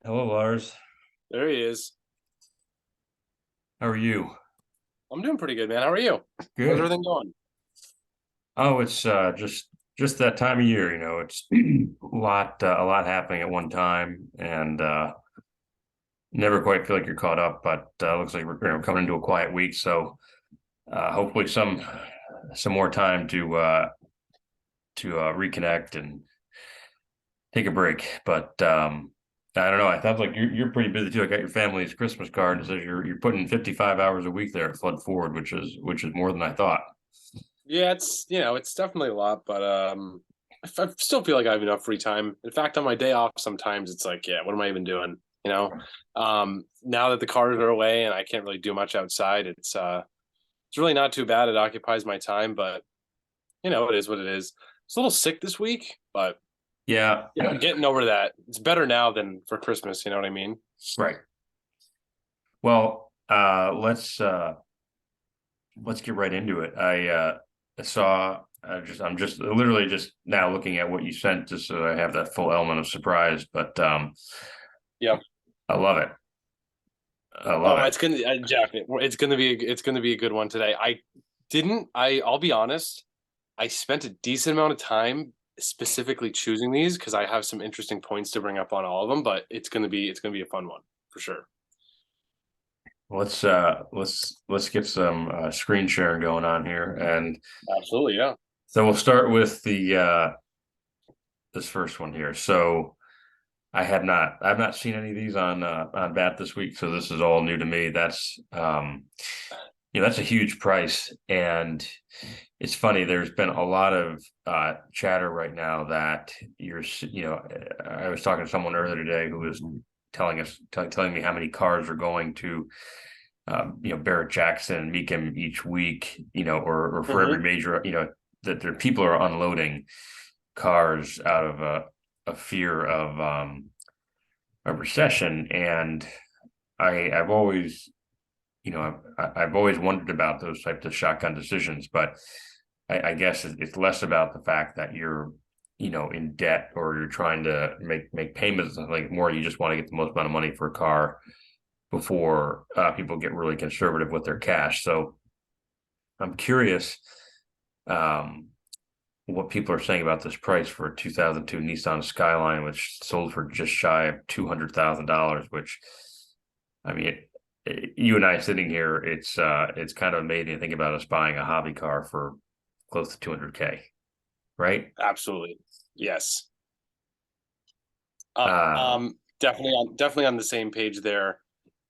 Hello, Lars. There he is. How are you? I'm doing pretty good, man. How are you? How's Good. everything going? Oh, it's just that time of year, it's a lot happening at one time, and never quite feel like you're caught up. But looks like we're coming into a quiet week, so hopefully some more time to reconnect and take a break. But I don't know. I thought like you're pretty busy too. I got your family's Christmas card. It says you're putting 55 hours a week there at Flood Forward, which is more than I thought. Yeah, it's definitely a lot, but I still feel like I have enough free time. In fact, on my day off, sometimes it's like, yeah, what am I even doing? Now that the cars are away and I can't really do much outside, it's really not too bad. It occupies my time, but it is what it is. It's a little sick this week, but Yeah, getting over that. It's better now than for Christmas. You know what I mean? right. Well, let's get right into it. I saw I'm just literally just now looking at what you sent just so I have that full element of surprise, but Yeah. I love it. I love Oh, it. Jack. It's gonna be a good one today. I'll be honest. I spent a decent amount of time specifically choosing these because I have some interesting points to bring up on all of them. But it's gonna be a fun one for sure. Let's get some screen sharing going on here. And Absolutely, yeah. so we'll start with the this first one here. So I've not seen any of these on Bat this week, so this is all new to me. That's a huge price, and it's funny. There's been a lot of chatter right now that I was talking to someone earlier today who was telling me how many cars are going to Barrett Jackson and Meekum each week, or for every Hmm. major, that there people are unloading cars out of a fear of a recession. And I've always, I've always wondered about those types of shotgun decisions, but I guess it's less about the fact that you're, in debt or you're trying to make payments. Like more, you just want to get the most amount of money for a car before people get really conservative with their cash. So I'm curious um, what people are saying about this price for a 2002 Nissan Skyline, which sold for just shy of $200,000. Which, I mean, you and I sitting here, it's kind of amazing to think about us buying a hobby car for close to 200K, right? Absolutely, yes. Uh, Definitely on the same page there.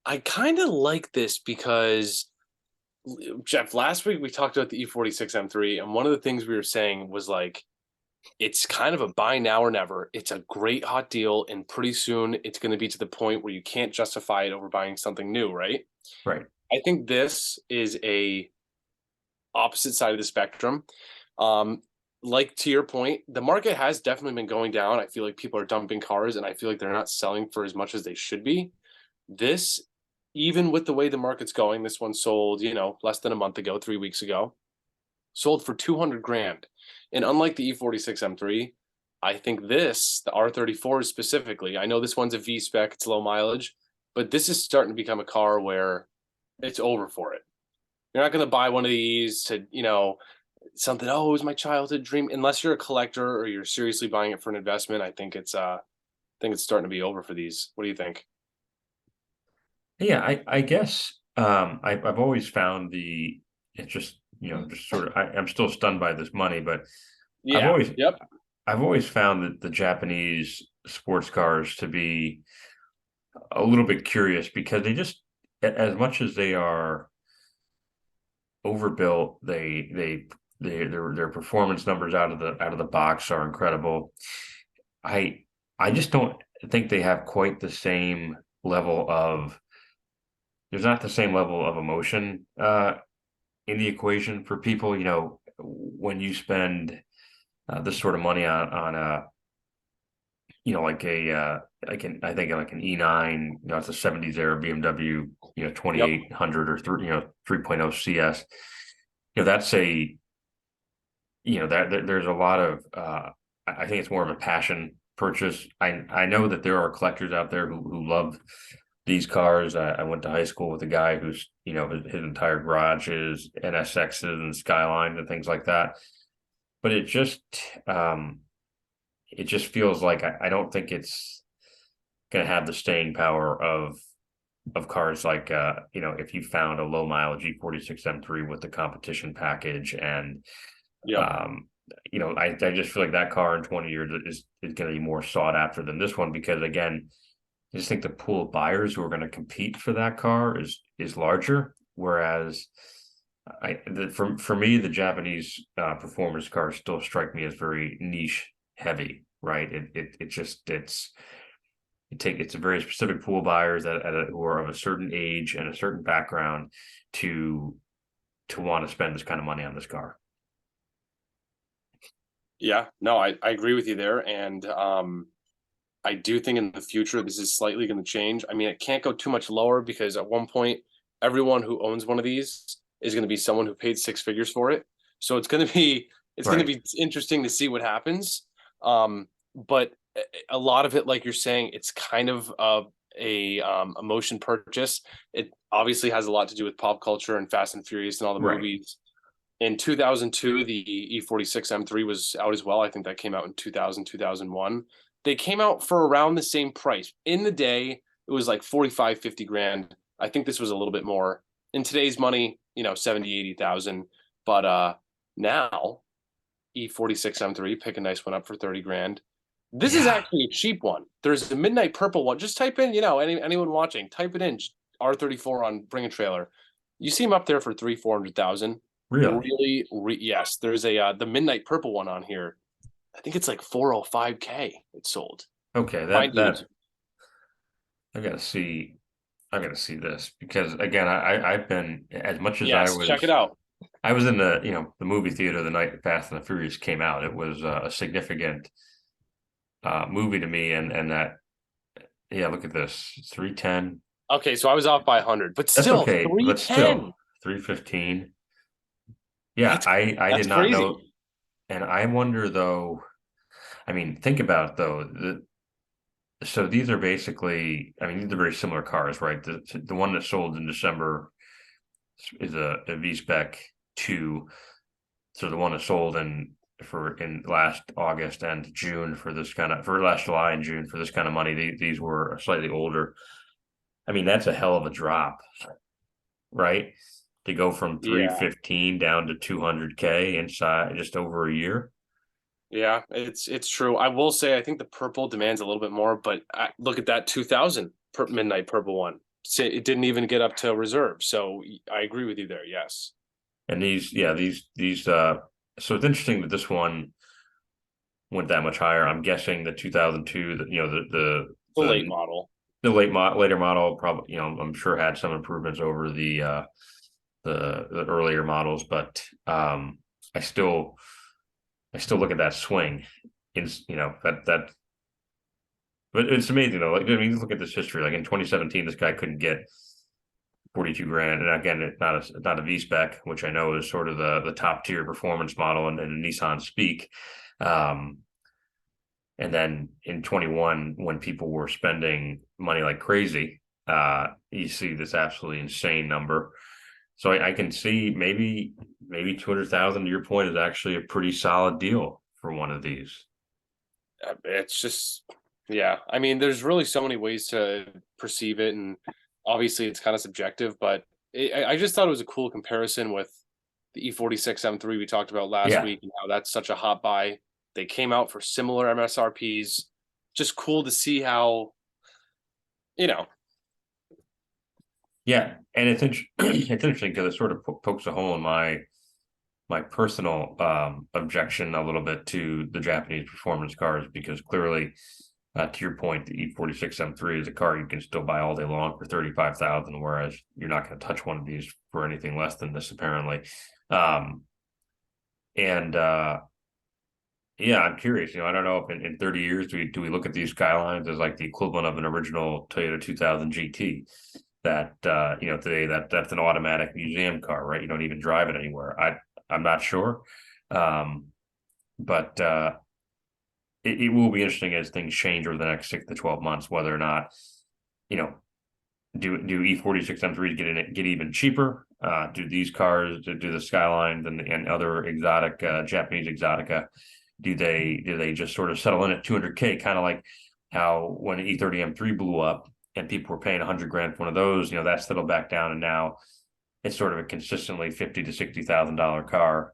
I kind of like this because Jeff, last week we talked about the E46 M3, and one of the things we were saying was like it's kind of a buy now or never. It's a great hot deal, and pretty soon it's going to be to the point where you can't justify it over buying something new, right? right. I think this is a opposite side of the spectrum. Um, like to your point, the market has definitely been going down. I feel like people are dumping cars, and I feel like they're not selling for as much as they should be. This, even with the way the market's going, this one sold, less than a month ago, 3 weeks ago, sold for 200 grand. And unlike the E46 M3, I think the R34 specifically, I know this one's a V spec, it's low mileage, but this is starting to become a car where it's over for it. You're not going to buy one of these to, something, oh, it was my childhood dream. Unless you're a collector or you're seriously buying it for an investment, I think it's starting to be over for these. What do you think? Yeah, I guess I've always found it's just just sort of I'm still stunned by this money, but I've Yeah. always Yep. I've always found that the Japanese sports cars to be a little bit curious because as much as they are overbuilt, their performance numbers out of the box are incredible. I I just don't think they have quite the same level of there's not the same level of emotion in the equation for people. When you spend this sort of money on a like a I think like an E9, it's a 70s era BMW, Yep. 2800 or 3.0 CS. That's a that there's a lot of I think it's more of a passion purchase. I know that there are collectors out there who love these cars. I went to high school with a guy who's, his entire garage is NSXs and Skylines and things like that. But um, it just feels like I don't think it's going to have the staying power of cars like, if you found a low mileage E46 M3 with the competition package and, Yep. I just feel like that car in 20 years is going to be more sought after than this one because, again, I just think the pool of buyers who are going to compete for that car is larger. Whereas for me, the Japanese performance cars still strike me as very niche heavy, right? It's a very specific pool of buyers who are of a certain age and a certain background to want to spend this kind of money on this car. Yeah, no, I agree with you there. And I do think in the future this is slightly going to change. I mean, it can't go too much lower because at one point, everyone who owns one of these is going to be someone who paid six figures for it. So it's going to be Right. interesting to see what happens. But a lot of it, like you're saying, it's kind of a emotion purchase. It obviously has a lot to do with pop culture and Fast and Furious and all the Right. movies. In 2002, the E46 M3 was out as well. I think that came out in 2000, 2001. They came out for around the same price. In the day, it was like 45, 50 grand. I think this was a little bit more. In today's money, 70, 80,000. But now, E46 M3, pick a nice one up for 30 grand. This is Yeah. actually a cheap one. There's a midnight purple one. Just type in, anyone watching, type it in R34 on Bring a Trailer. You see them up there for 400,000. Really. Yes. There's the midnight purple one on here. I think it's like 405K. It's sold. Okay. Mind you, I gotta see. I gotta see this because, again, I've been, as much as yes, check it out. I was in the movie theater the night Fast and the Furious came out. It was a significant movie to me, and that, yeah, look at this, 310. Okay, so I was off by 100, but That's still okay, but still 310. 315. Yeah, That's I that's did not crazy. know, and I wonder though. I mean, think about it though. So these are basically, I mean, these are very similar cars, right? The one that sold in December is a V Spec 2. So the one that sold in last August and June for last July and June for this kind of money, these were slightly older. I mean, that's a hell of a drop, right? To go from Yeah. 315 down to 200K inside just over a year. Yeah, it's true. I will say I think the purple demands a little bit more, but look at that 2000 midnight purple one. Say it didn't even get up to reserve. So I agree with you there. Yes. And so it's interesting that this one went that much higher. I'm guessing the 2002, The late model. later model probably, I'm sure had some improvements over the earlier models, but I still look at that swing in, that but it's amazing though. Like, I mean, look at this history. Like in 2017, this guy couldn't get 42 grand. And again, it's not a V spec, which I know is sort of the top tier performance model and Nissan speak. Um, and then in 21, when people were spending money like crazy, you see this absolutely insane number. So I can see maybe 200,000, to your point, is actually a pretty solid deal for one of these. It's just, yeah. I mean, there's really so many ways to perceive it, and obviously it's kind of subjective. But I just thought it was a cool comparison with the E46 M3 we talked about last Yeah. week, and how that's such a hot buy. They came out for similar MSRPs. Just cool to see how, you know, Yeah. And it's interesting because it sort of pokes a hole in my personal objection a little bit to the Japanese performance cars, because clearly, to your point, the E46 M3 is a car you can still buy all day long for 35,000, whereas you're not going to touch one of these for anything less than this, apparently. Um, and Yeah, I'm curious. I don't know if in 30 years do we look at these Skylines as like the equivalent of an original Toyota 2000 GT that today that's an automatic museum car, right? You don't even drive it anywhere. I'm not sure. Um, but it will be interesting as things change over the next 6 to 12 months, whether or not, you know, do E46 M3s get even cheaper? Do these cars, do the Skylines and other exotic Japanese exotica, do they just sort of settle in at 200K, kind of like how when E30 M3 blew up and people were paying 100 grand for one of those, that settled back down, and now it's sort of a consistently $50,000 to $60,000 car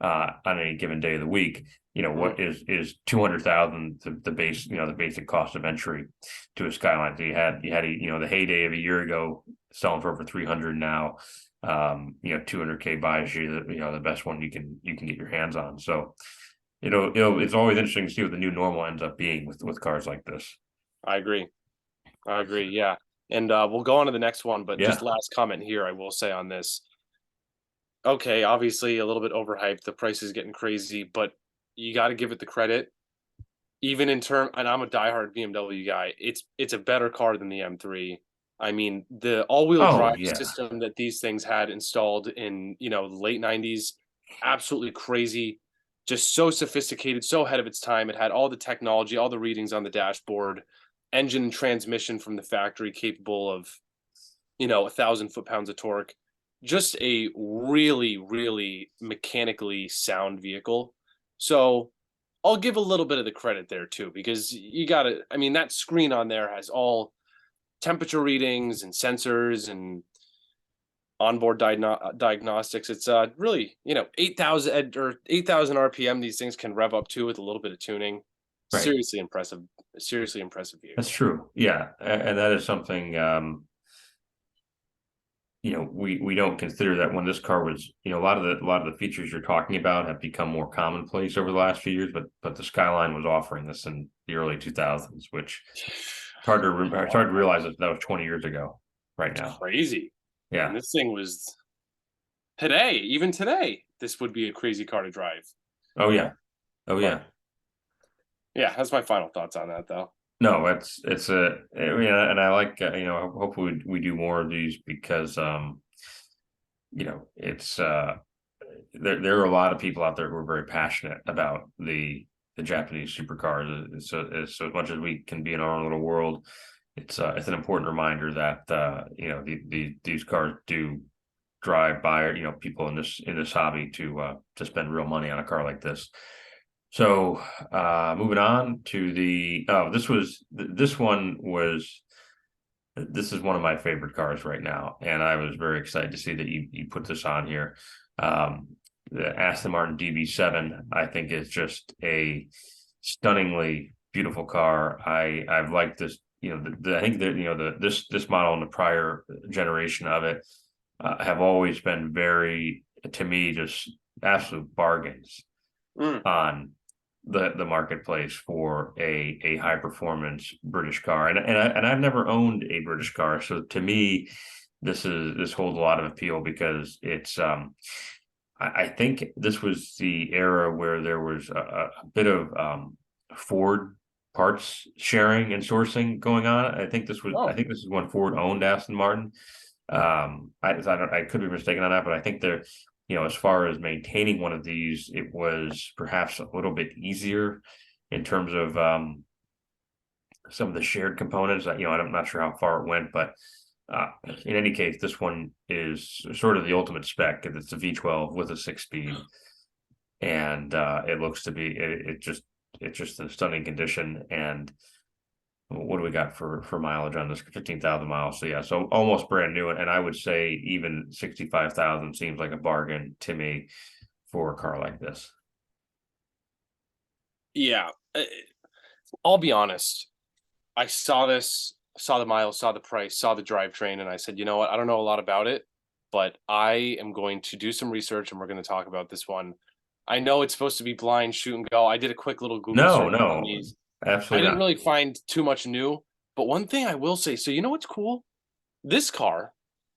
on any given day of the week. What is 200,000 the base, the basic cost of entry to a Skyline. So you had the heyday of a year ago selling for over 300. Now 200K buys you the best one you can get your hands on. So it's always interesting to see what the new normal ends up being with cars like this. I agree. Yeah. And we'll go on to the next one, but just Yeah. last comment here, I will say on this. Okay, obviously a little bit overhyped. The price is getting crazy, but you got to give it the credit. Even in term, and I'm a diehard BMW guy. It's a better car than the M3. I mean, the all-wheel Oh drive yeah. system that these things had installed in the late '90s, absolutely crazy. Just so sophisticated, so ahead of its time. It had all the technology, all the readings on the dashboard, engine and transmission from the factory capable of 1,000 foot-pounds of torque. Just a really, really mechanically sound vehicle. So I'll give a little bit of the credit there too, because you got to, I mean, that screen on there has all temperature readings and sensors and onboard diagnostics. It's really, 8,000 or 8,000 RPM. These things can rev up to with a little bit of tuning. Right. Seriously impressive vehicle. That's true. Yeah. And that is something, we don't consider that when this car was, a lot of the features you're talking about have become more commonplace over the last few years, but the Skyline was offering this in the early 2000s, which it's hard to realize that was 20 years ago right now. Crazy. Yeah. And this thing was even today, this would be a crazy car to drive. Oh yeah. Oh yeah. Yeah, that's my final thoughts on that, though. No, and I like, hopefully we do more of these because, it's, there are a lot of people out there who are very passionate about the Japanese supercars. So as much as we can be in our own little world, it's an important reminder that these cars do drive by people in this hobby to spend real money on a car like this. So moving on to this is one of my favorite cars right now, and I was very excited to see that you put this on here. The Aston Martin DB7, I think, is just a stunningly beautiful car. I've liked this. I think that this model and the prior generation of it have always been very, to me, just absolute bargains on the marketplace for a high performance British car. And I've never owned a British car, so to me this holds a lot of appeal because it's I think this was the era where there was a bit of Ford parts sharing and sourcing going on. I think this is when Ford owned Aston Martin. I could be mistaken on that, but I think they're, as far as maintaining one of these, it was perhaps a little bit easier in terms of some of the shared components. I'm not sure how far it went, but in any case, this one is sort of the ultimate spec. It's a V12 with a 6-speed, and it looks to be it's just in stunning condition. And what do we got for mileage on this? 15,000 miles. So yeah, so almost brand new. And I would say even 65,000 seems like a bargain to me for a car like this. Yeah, I'll be honest. I saw this, saw the miles, saw the price, saw the drivetrain, and I said, you know what? I don't know a lot about it, but I am going to do some research and we're going to talk about this one. I know it's supposed to be blind shoot and go. I did a quick little Google search on these. Absolutely I didn't not. really find too much new, but one thing I will say, so you know what's cool? This car,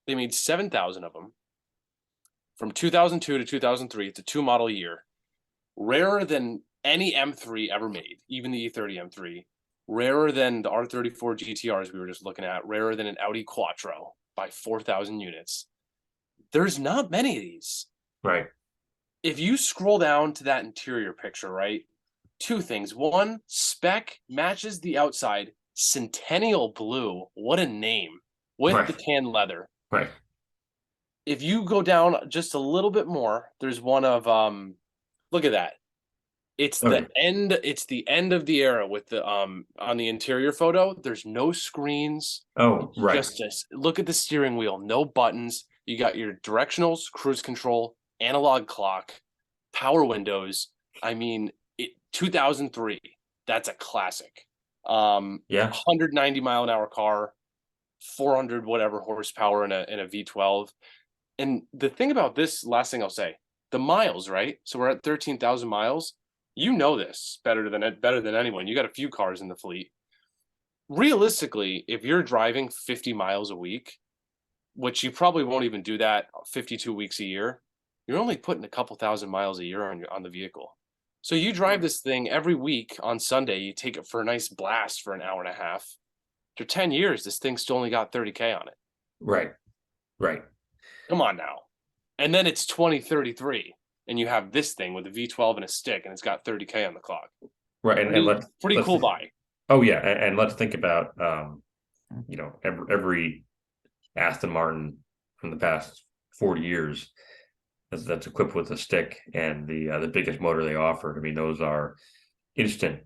they made 7,000 of them from 2002 to 2003. It's a 2 model year. Rarer than any M3 ever made, even the E30 M3. Rarer than the R34 GTRs we were just looking at. Rarer than an Audi Quattro by 4,000 units. There's not many of these. Right. If you scroll down to that interior picture, right? Two things. One, spec matches the outside. Centennial blue. What a name. With the Right. tan leather. Right. If you go down just a little bit more, there's one of look at that. Okay. It's the end of the era with the on the interior photo. There's no screens. Oh, It's right. just look at the steering wheel, no buttons. You got your directionals, cruise control, analog clock, power windows. I mean, 2003. That's a classic. Yeah. 190-mile-an-hour car, 400 whatever horsepower in a V12. And the thing about this, last thing I'll say, the miles, right? So we're at 13,000 miles. You know this better than anyone. You got a few cars in the fleet. Realistically, if you're driving 50 miles a week, which you probably won't even do that 52 weeks a year, you're only putting a couple thousand miles a year on the vehicle. So you drive this thing every week on Sunday, you take it for a nice blast for an hour and a half. After 10 years, this thing still only got 30K on it. Right. Right. Come on now. And then it's 2033 and you have this thing with a V12 and a stick and it's got 30K on the clock. Right. And Pretty let's cool buy. oh yeah, and let's think about every Aston Martin from the past 40 years that's equipped with a stick and the biggest motor they offer. I mean, those are instant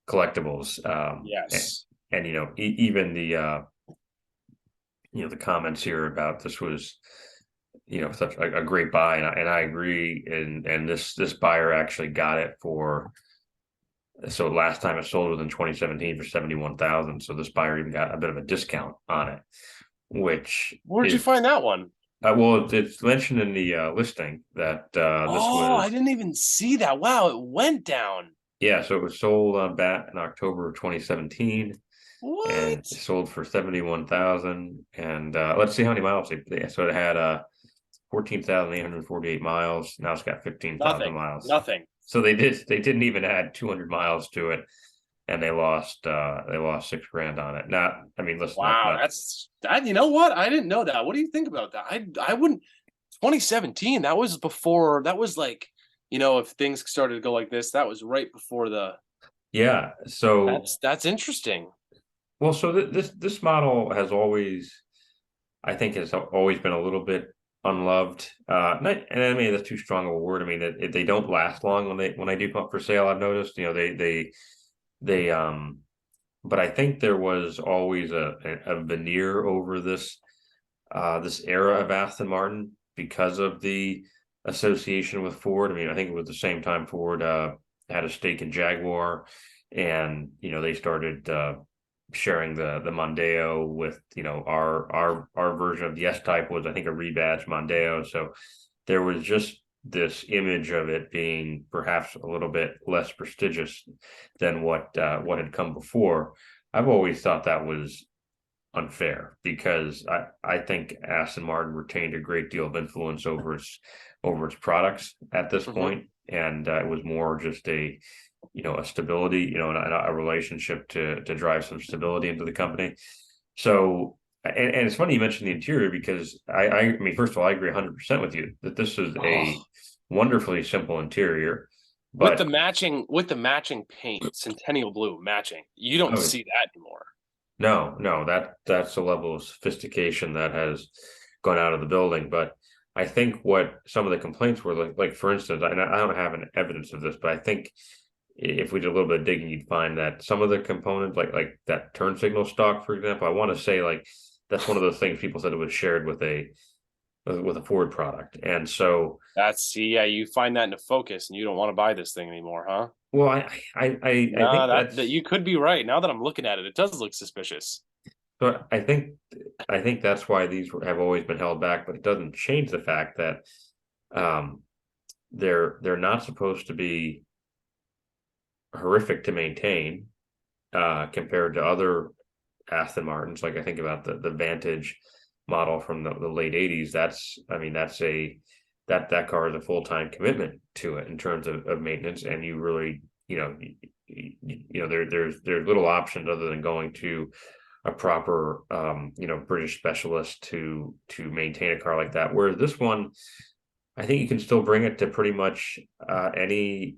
collectibles. Yes. And even the comments here about this was such a great buy, and I agree. And this buyer actually got it for. So last time it sold was in 2017 for 71,000. So this buyer even got a bit of a discount on it, which Where'd you find that one? well, it's mentioned in the listing that this Oh, I was didn't even see that. Wow, it went down. yeah. So it was sold on bat in October of 2017, and What? it sold for 71,000. And let's see how many miles so it had 14,848 miles. Now it's got 15,000 Nothing. miles. Nothing. So they didn't even add 200 miles to it, and they lost $6,000 on it. Not, I mean, listen, Wow, that's that. You know what? I didn't know that. What do you think about that? I wouldn't. 2017. That was before. That was like, if things started to go like this, that was right before the. yeah. So That's interesting. well, so this model has always, I think, has always been a little bit unloved. And I mean that's too strong of a word. I mean, they don't last long when they do come up for sale. I've noticed. They but I think there was always a veneer over this era of Aston Martin because of the association with Ford. I mean, I think it was the same time Ford had a stake in Jaguar, and they started sharing the Mondeo with our version of the S type was, I think, a rebadged Mondeo. So there was just this image of it being perhaps a little bit less prestigious than what had come before. I've always thought that was unfair because I think Aston Martin retained a great deal of influence over its products at this point, and it was more just a stability, and a relationship to drive some stability into the company. So, and it's funny you mentioned the interior because I mean, first of all, I agree 100% with you that this is a wonderfully simple interior, With the but matching paint, Centennial blue matching. You don't see that anymore. no, that's a level of sophistication that has gone out of the building. But I think what some of the complaints were like for instance, and I don't have any evidence of this, but I think if we did a little bit of digging, you'd find that some of the components, like that turn signal stock, for example, I want to say like that's one of those things people said it was shared with a Ford product, and so you find that in a Focus, and you don't want to buy this thing anymore, huh? well, I think That you could be right. Now that I'm looking at it, it does look suspicious. but I think that's why these have always been held back, but it doesn't change the fact that um they're not supposed to be horrific to maintain compared to other Aston Martins. Like I think about the Vantage model from the late 80s. That car is a full-time commitment to it in terms of maintenance, and you really there's little options other than going to a proper British specialist to maintain a car like that. Whereas this one, I think you can still bring it to pretty much any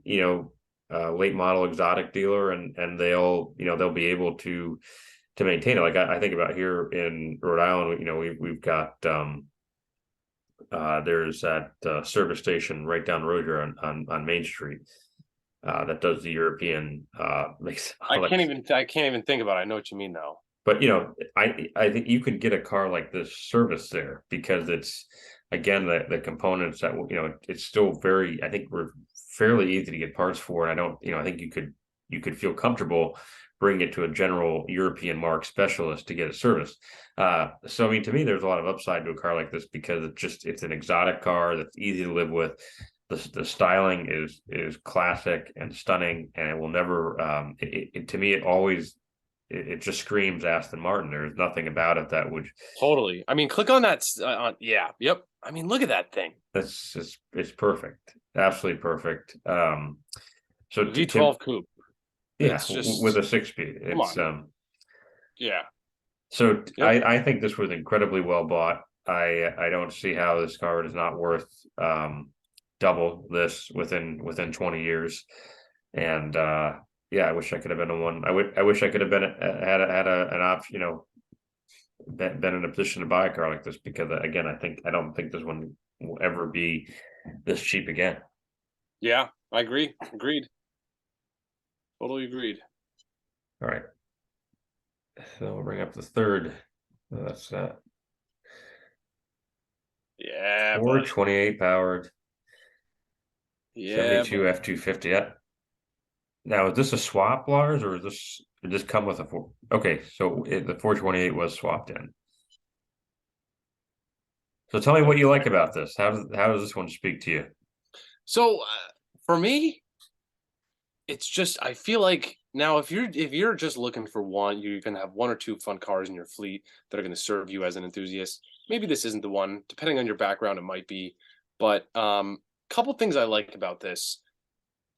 late model exotic dealer, and they'll be able to maintain it. Like I think about here in Rhode Island, we've got there's that service station right down the road here on Main Street that does the European makes I can't even think about it. I know what you mean though. but I think you could get a car like this service there because it's again the components that it's still very, I think we're fairly easy to get parts for, and I don't I think you could feel comfortable bringing it to a general European mark specialist to get it serviced. So I mean, to me, there's a lot of upside to a car like this because it's an exotic car that's easy to live with. The styling is classic and stunning, and it will never. To me, it just screams Aston Martin. There's nothing about it that would Totally. I mean, click on that. Yeah. Yep. I mean, look at that thing. it's perfect, absolutely perfect. So V12 coupe. yeah, It's just with a 6-speed, come it's on. Yeah. So Yep. I think this was incredibly well bought. I don't see how this car is not worth double this within 20 years. And yeah, I wish I could have been the one. I wish I could have been had an option, been in a position to buy a car like this because again, I don't think this one will ever be this cheap again. Yeah. I agree. Agreed. Totally agreed. All right. So we'll bring up the third. That's Yeah, buddy. 428 powered Yeah, 72 buddy. F250. Now, is this a swap, Lars, or did this come with a four? Okay, so the 428 was swapped in. So tell me what you like about this. How does this one speak to you? So for me, it's just I feel like now if you're just looking for one, you're gonna have one or two fun cars in your fleet that are gonna serve you as an enthusiast. Maybe this isn't the one. Depending on your background, it might be. But couple things I like about this.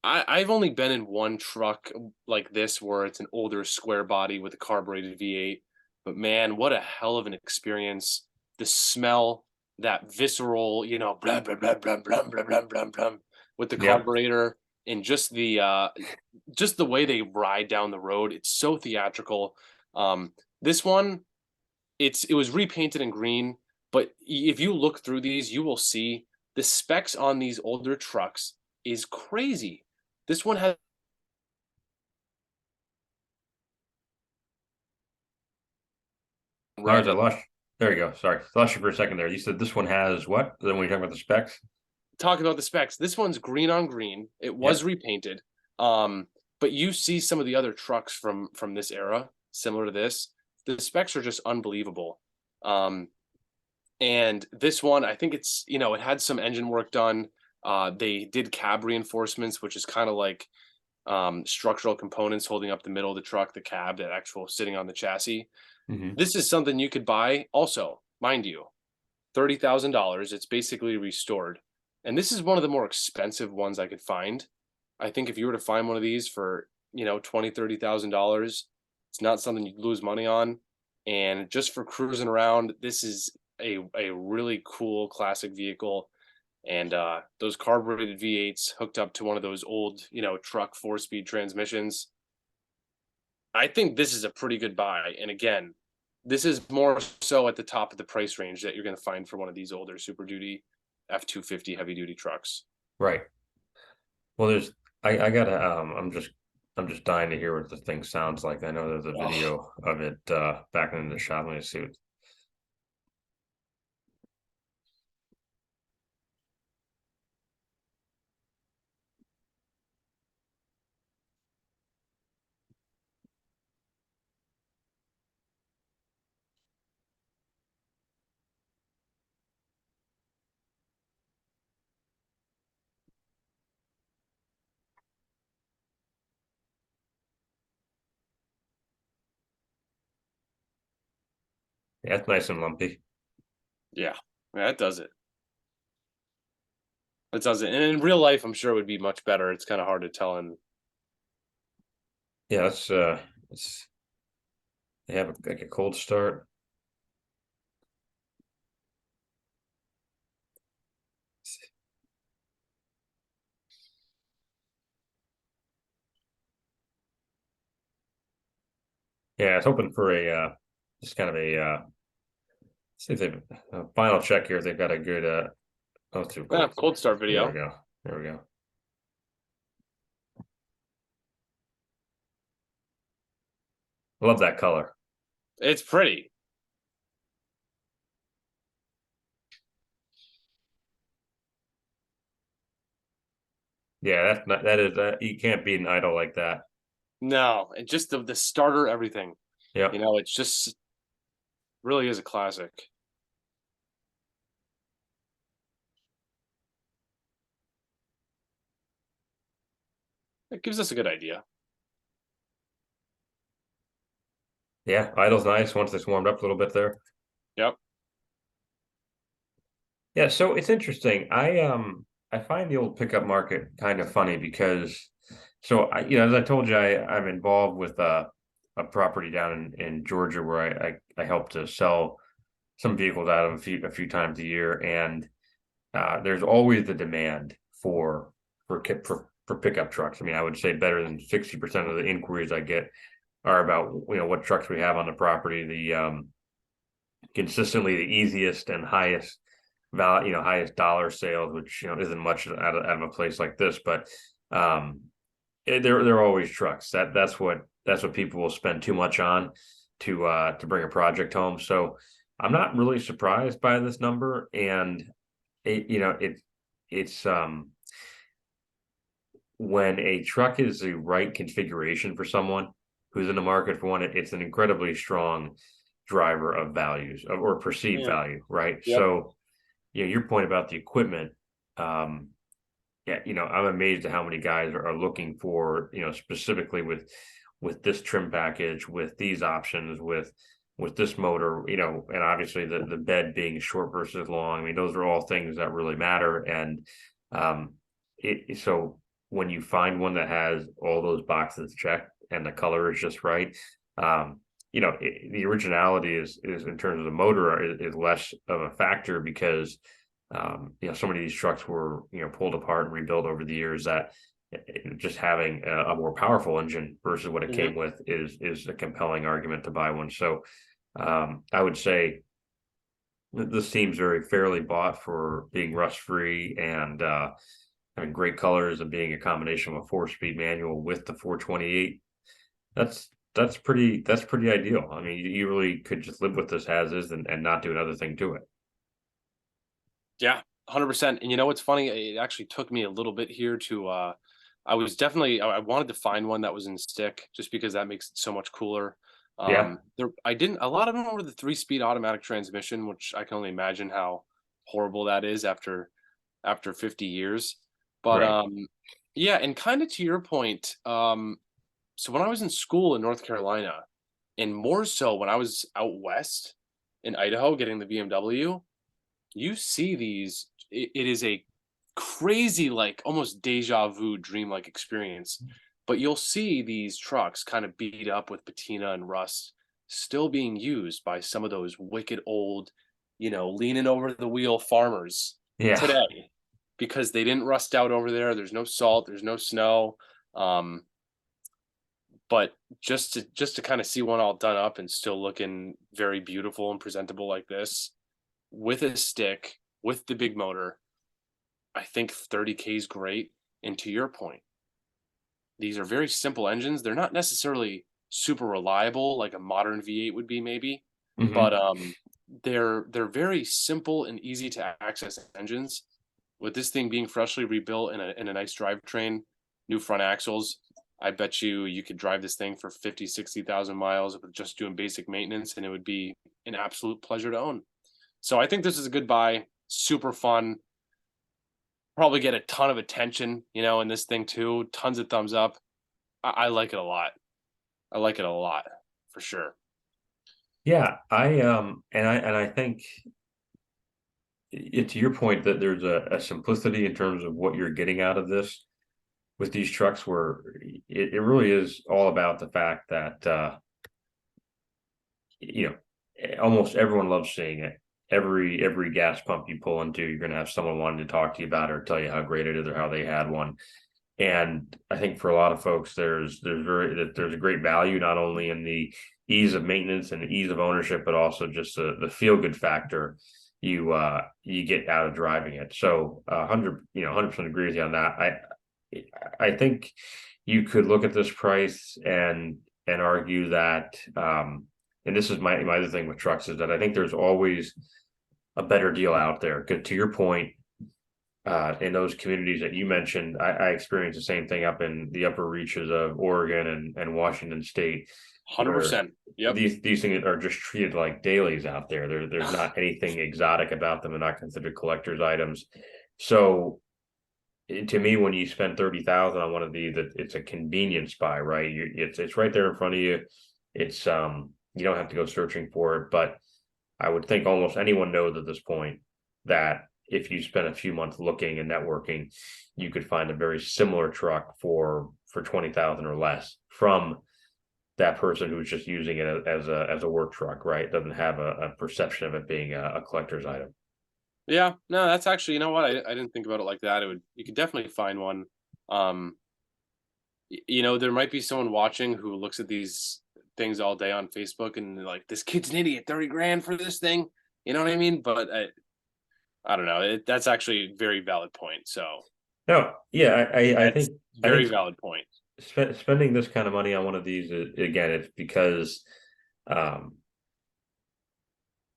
I've only been in one truck like this where it's an older square body with a carbureted V8. But man, what a hell of an experience. The smell, that visceral, blah blah blah blah blah blah blah blah blah with the Yep. carburetor and just the way they ride down the road. It's so theatrical. This one, it was repainted in green, but if you look through these, you will see the specs on these older trucks is crazy. This one has Lars, I red. lost. There you go. Sorry, lost you for a second there. You said this one has what? Then when you talk about the specs. Talk about the specs. This one's green on green. It was Yep. repainted. But you see some of the other trucks from this era, similar to this. The specs are just unbelievable. And this one, I think it had some engine work done. They did cab reinforcements, which is kind of like structural components holding up the middle of the truck, the cab, that actual sitting on the chassis. Hmm. This is something you could buy also, mind you, $30,000. It's basically restored. And this is one of the more expensive ones I could find. I think if you were to find one of these for, $20,000, $30,000, it's not something you'd lose money on. And just for cruising around, this is a really cool classic vehicle. And those carbureted V8s hooked up to one of those old, truck 4-speed transmissions. I think this is a pretty good buy. And again, this is more so at the top of the price range that you're going to find for one of these older Super Duty F250 heavy duty trucks. Right. Well, I gotta I'm just dying to hear what the thing sounds like. I know there's a Oh, video of it back in the shop. Let me see. Yeah, it's nice and lumpy. yeah. Yeah, that does it. It does it. And in real life, I'm sure it would be much better. It's kind of hard to tell. And Yeah, it's they have like a cold start. Yeah, I was hoping for just kind of see if they've final check here. If they've got a good oh, too Yeah, cold. cold start There we video. go. There we go. Love that color. It's pretty. Yeah, that is you can't beat an idol like that. No, and just the starter, everything. Yep. It's just really is a classic. It gives us a good idea. Yeah, idol's nice once it's warmed up a little bit there. Yep. Yeah, so it's interesting. I find the old pickup market kind of funny because as I told you, I'm involved with a property down in Georgia where I help to sell some vehicles out of a few times a year, and there's always the demand for pickup trucks. I mean, I would say better than 60% of the inquiries I get are about what trucks we have on the property, the consistently the easiest and highest dollar sales, which isn't much out of a place like this, but um, they're always trucks. That's what people will spend too much on to bring a project home. So I'm not really surprised by this number, and it's when a truck is the right configuration for someone who's in the market for one, it's an incredibly strong driver of values or perceived Mm, value, right? yep. So, your point about the equipment, yeah, I'm amazed at how many guys are looking for, specifically with this trim package, with these options, with this motor, and obviously the bed being short versus long. I mean, those are all things that really matter. And so when you find one that has all those boxes checked and the color is just right, the originality is in terms of the motor is less of a factor because so many of these trucks were pulled apart and rebuilt over the years that just having a more powerful engine versus what it Hmm. came with is a compelling argument to buy one. So I would say this seems very fairly bought for being rust free and having great colors and being a combination of a 4-speed manual with the 428. That's pretty ideal. I mean, you really could just live with this as is and not do another thing to it. Yeah, 100%. And what's funny? It actually took me a little bit here to I wanted to find one that was in stick just because that makes it so much cooler. Yeah, There I didn't a lot of them were the 3-speed automatic transmission, which I can only imagine how horrible that is after 50 years. But right. yeah, and kind of to your point, so when I was in school in North Carolina, and more so when I was out west in Idaho getting the BMW, you see these. It is a crazy, like almost deja vu, dreamlike experience. But you'll see these trucks kind of beat up with patina and rust, still being used by some of those wicked old, leaning over the wheel farmers Yeah. today because they didn't rust out over there. There's no salt, there's no snow. Um, but just to kind of see one all done up and still looking very beautiful and presentable like this with a stick with the big motor, I think 30K is great. And to your point, these are very simple engines. They're not necessarily super reliable like a modern V8 would be, maybe, but Hmm. they're very simple and easy to access engines. With this thing being freshly rebuilt in a nice drivetrain, new front axles, I bet you could drive this thing for 50, 60,000 miles with just doing basic maintenance, and it would be an absolute pleasure to own. So I think this is a good buy. Super fun. Probably get a ton of attention, in this thing too. Tons of thumbs up. I like it a lot. I like it a lot for sure. Yeah, I think to your point that there's a simplicity in terms of what you're getting out of this with these trucks where it really is all about the fact that you know almost everyone loves seeing it. Every gas pump you pull into, you're going to have someone wanting to talk to you about it or tell you how great it is or how they had one. And I think for a lot of folks, there's a great value not only in the ease of maintenance and the ease of ownership, but also just the feel good factor you get out of driving it. So 100% agree with you on that. I think you could look at this price and argue that and this is my other thing with trucks is that I think there's always a better deal out there. Good to your point, in those communities that you mentioned, I experienced the same thing up in the upper reaches of Oregon and Washington State, where 100%. Yep. these things are just treated like dailies out there. There's not anything exotic about them and not considered collector's items. So to me, when you spend 30,000 on one of these, it's a convenience buy, right? It's right there in front of you. It's you don't have to go searching for it. But I would think almost anyone knows at this point that if you spend a few months looking and networking, you could find a very similar truck for 20,000 or less from that person who's just using it as a work truck, right? Doesn't have a perception of it being a collector's item. Yeah, no, that's actually, you know what? I didn't think about it like that. You could definitely find one. Um, there might be someone watching who looks at these things all day on Facebook and they're like, this kid's an idiot, 30 grand for this thing. You know what I mean? But I don't know. That's actually a very valid point. So No, yeah, I that's think I very think valid point. spending this kind of money on one of these again, it's because um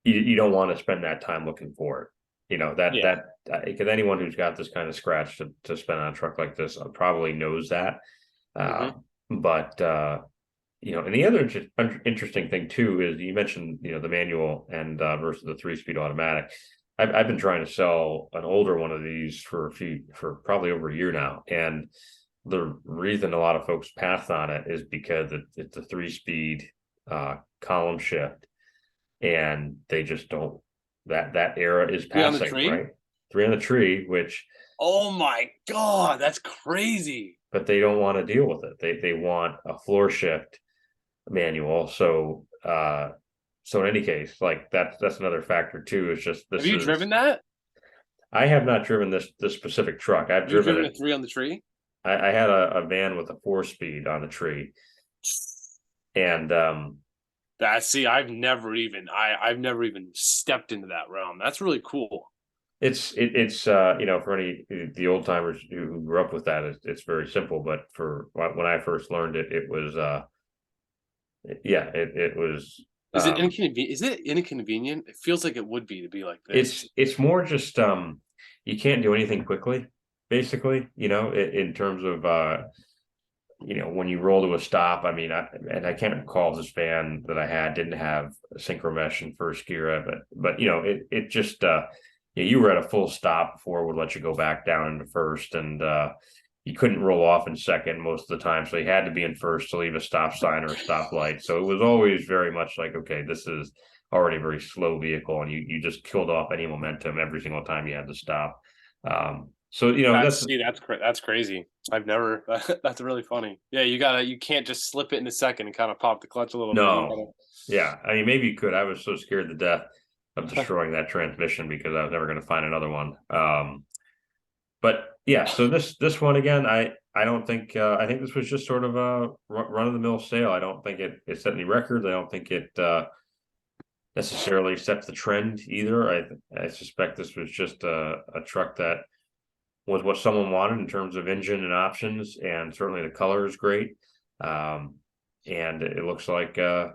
you don't want to spend that time looking for it. Yeah. Because anyone who's got this kind of scratch to spend on a truck like this probably knows that. Uh, Hmm. but and the other interesting thing too is you mentioned the manual and versus the 3-speed automatic. I've been trying to sell an older one of these for probably over a year now, and the reason a lot of folks pass on it is because it's a 3-speed column shift, and they just don't. That era is Three on the passing, tree. right? Three on the tree, which Oh my God, that's crazy. but they don't want to deal with it. They want a floor shift manual. So in any case, like that's another factor too. It's just Have this you is driven that? I have not driven this specific truck. I've Have you driven driven a it. three on the tree? I had a van with a 4-speed on the tree, and See, I've never even stepped into that realm. That's really cool. it's for any the old timers who grew up with that, it's very simple. But for when I first learned it, it was yeah, it was Is it inconvenient? It feels like it would be to be like this. it's more just you can't do anything quickly, basically, in terms of when you roll to a stop. I mean, I can't recall this van that I had didn't have a synchro mesh in first gear, but it just you were at a full stop before it would let you go back down into first, and you couldn't roll off in second most of the time, so you had to be in first to leave a stop sign or a stoplight. So it was always very much like, okay, this is already a very slow vehicle, and you just killed off any momentum every single time you had to stop. So that's That's crazy. I've never that's really funny. Yeah, you can't just slip it in a second and kind of pop the clutch a little bit. You no, yeah. I mean, maybe you could. I was so scared to death of gotta destroying that transmission because I was never going to find another one. But yeah, so this one again, I don't think I think this was just sort of a run of the mill sale. I don't think it set any records. I don't think it necessarily sets the trend either. I suspect this was just a truck that was what someone wanted in terms of engine and options, and certainly the color is great. Um, and it looks like it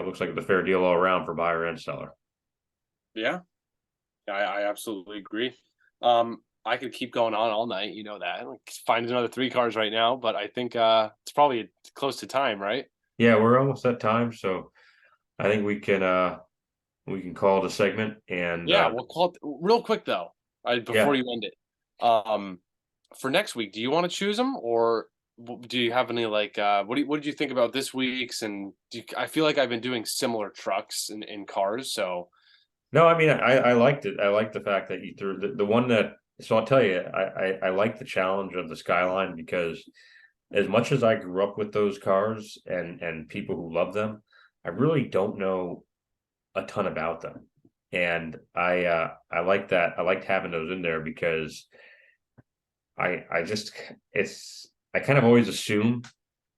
looks like it's a fair deal all around for buyer and seller. Yeah, I absolutely agree. I could keep going on all night, you know that. Like finding another three cars right now, but I think it's probably close to time, right? Yeah, we're almost at time, so I think we can call it a segment. And Yeah, we'll call it real quick though. Before yeah, you end it, um, for next week, do you want to choose them or do you have any like what did you think about this week's? And I feel like I've been doing similar trucks in cars, so no, I mean I liked it. I liked the fact that you threw the one that. So I'll tell you, I like the challenge of the Skyline because as much as I grew up with those cars and people who love them, I really don't know a ton about them. And I like that. I liked having those in there because I just I kind of always assume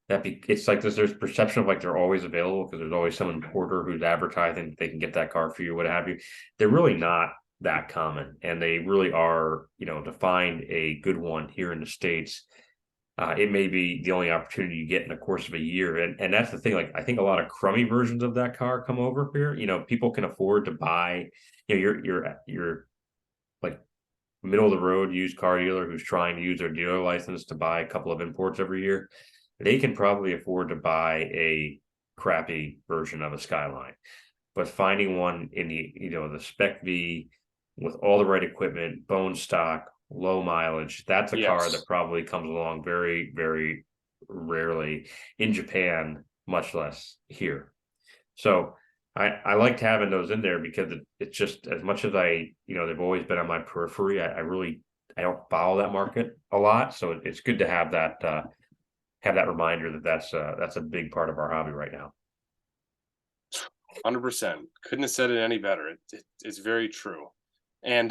that it's like there's perception of like they're always available because there's always some importer who's advertising that they can get that car for you, what have you. They're really not that common, and they really are, to find a good one here in the States. It may be the only opportunity you get in the course of a year, and that's the thing. Like I think a lot of crummy versions of that car come over here. People can afford to buy. You're like middle of the road used car dealer who's trying to use their dealer license to buy a couple of imports every year. They can probably afford to buy a crappy version of a Skyline, but finding one in the spec V with all the right equipment, bone stock, low mileage, that's a car Yes. that probably comes along very, very rarely in Japan, much less here. So I liked having those in there because it's just as much as they've always been on my periphery. I don't follow that market a lot, so it's good to have that reminder that that's a big part of our hobby right now. 100%. Couldn't have said it any better. It's very true. And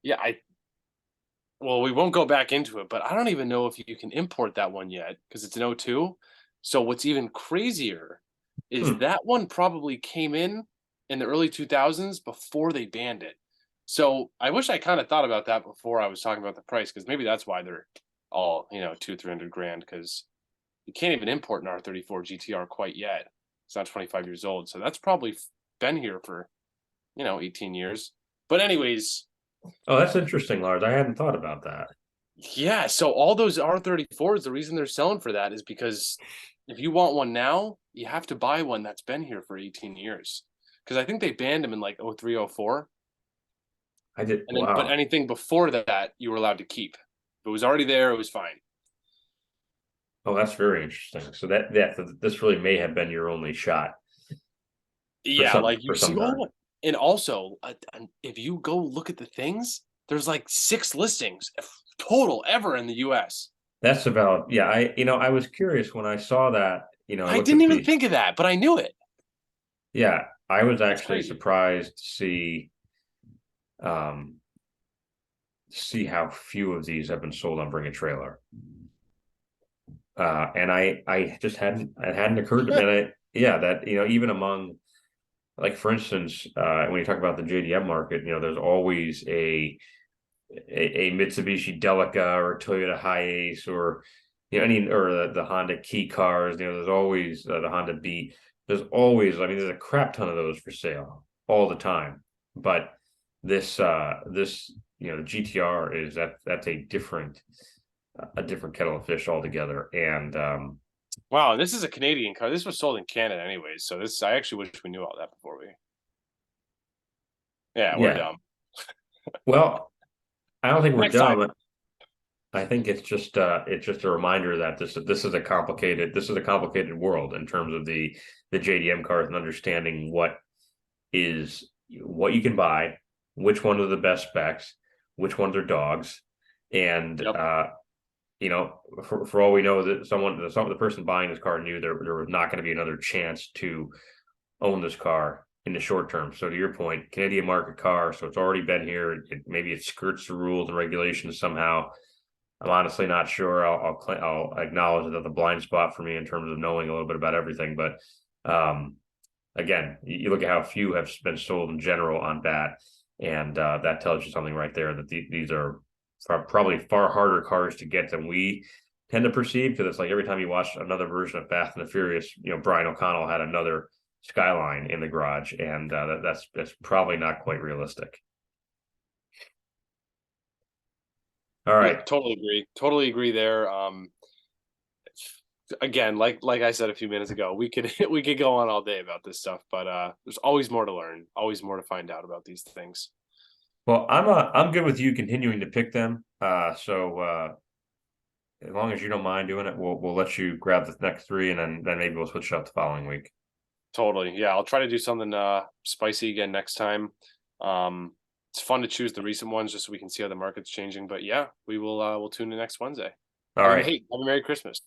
yeah, well, we won't go back into it, but I don't even know if you can import that one yet because it's an O2. So what's even crazier is Hmm. that one probably came in the early 2000s before they banned it. So I wish I kind of thought about that before I was talking about the price, because maybe that's why they're all, 200-300 grand, because you can't even import an R34 GTR quite yet. It's not 25 years old. So that's probably been here for, 18 years. But anyways, Oh, that's interesting, Lars. I hadn't thought about that. yeah, so all those R34s, the reason they're selling for that is because if you want one now, you have to buy one that's been here for 18 years. Because I think they banned them in like 03, 04. I did. And then, but Wow. anything before that, you were allowed to keep. If it was already there, it was fine. Oh, that's very interesting. So this really may have been your only shot for Yeah, some like you for some see, time. and also, if you go look at the things, there's like 6 listings total ever in the US. That's about, yeah. I was curious when I saw that. I I looked didn't at even the think of that, but I knew it. Yeah, I was That's actually crazy. surprised to um see how few of these have been sold on Bring a Trailer. And I just hadn't occurred to me. And yeah, that even among, like, for instance, when you talk about the JDM market, there's always a Mitsubishi Delica or a Toyota Hiace, or any, or the Honda Key cars. There's always the Honda Beat. There's always, I mean, there's a crap ton of those for sale all the time. But this the GTR that's a different kettle of fish altogether. And Wow, this is a Canadian car. This was sold in Canada anyways, so this I actually wish we knew all that before we. Yeah, we're yeah, dumb. well, I don't think we're Next time. dumb. I think it's just a reminder that this is a complicated world in terms of the JDM cars, and understanding what you can buy, which ones are the best specs, which ones are dogs, and Yep. for all we know, that the person buying this car knew there was not going to be another chance to own this car in the short term. So to your point, Canadian market car, so it's already been here. Maybe it skirts the rules and regulations somehow. I'm honestly not sure. I'll acknowledge that the blind spot for me in terms of knowing a little bit about everything. But again, you look at how few have been sold in general on that, and that tells you something right there, that these are probably far harder cars to get than we tend to perceive. Because it's like every time you watch another version of Fast and the Furious, Brian O'Connell had another Skyline in the garage, and that's probably not quite realistic. All Yeah, right. totally agree. Totally agree there. Again, like I said a few minutes ago, we could we could go on all day about this stuff, but there's always more to learn, always more to find out about these things. Well, I'm good with you continuing to pick them. So as long as you don't mind doing it, we'll let you grab the next three, and then maybe we'll switch it up the following week. Totally. Yeah, I'll try to do something spicy again next time. It's fun to choose the recent ones just so we can see how the market's changing. But yeah, we'll tune in next Wednesday. All right. Have a Merry Christmas.